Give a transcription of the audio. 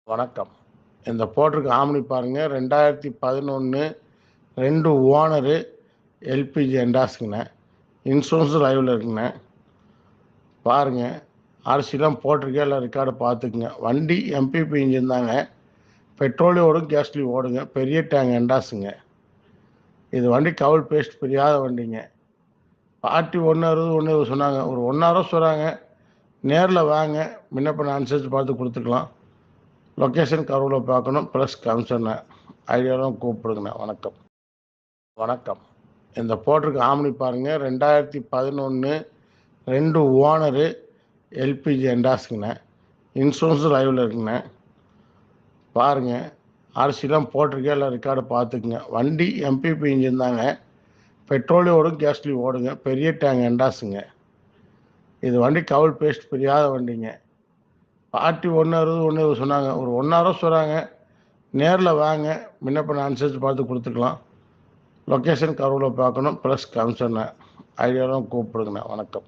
வணக்கம். இந்த போட்டிருக்கு ஆம்னி பாருங்க. 2011 2 ஓனரு எல்பிஜி என்டாஸ்க்குண்ணே. இன்சூரன்ஸ் லைவில் இருக்குண்ணே. பாருங்க, அரிசிலாம் போட்டிருக்கே, எல்லாம் ரெக்கார்டு பார்த்துக்குங்க. வண்டி எம்பிபி இன்ஜின் தாங்க. பெட்ரோலையும் ஓடும், கேஸ்லையும் ஓடுங்க. பெரிய டேங்க் என்டாஸுங்க. இது வண்டி கவுல் பேஸ்ட் பிரியாத வண்டிங்க. பார்ட்டி 160 1 சொன்னாங்க. ஒரு 1.5 சொல்கிறாங்க. நேரில் வாங்க, முன்ன பின்ன அனுசரித்து பார்த்து கொடுத்துக்கலாம். லொக்கேஷன் கரூரில் பார்க்கணும். ப்ளஸ் கமிஷனை ஐடியாலாம் கூப்பிடுங்கண்ணா. வணக்கம். இந்த போட்டிருக்கு ஆம்னி பாருங்க. 2011 2 ஓனரு எல்பிஜி என்டாஸ்க்குண்ணே. இன்சூரன்ஸ் லைவில் இருக்குண்ணே. பாருங்க, அரிசிலாம் போட்டிருக்கே, எல்லாம் ரெக்கார்டு பார்த்துக்குங்க. வண்டி எம்பிபி இன்ஜின் தாங்க. பெட்ரோலையும் ஓடும், கேஸ்லையும் ஓடுங்க. பெரிய டேங்க் என்டாஸுங்க. இது வண்டி கவுல் பேஸ்ட் பிரியாத வண்டிங்க. பார்ட்டி 160 1 சொன்னாங்க. ஒரு 1.5 சொல்கிறாங்க. நேரில் வாங்க, முன்ன பின்ன அனுசரித்து பார்த்து கொடுத்துக்கலாம். லொக்கேஷன் கரூரில் பார்க்கணும். ப்ளஸ் கமிஷனை ஐடியாலாம் கூப்பிடுங்கண்ணா. வணக்கம்.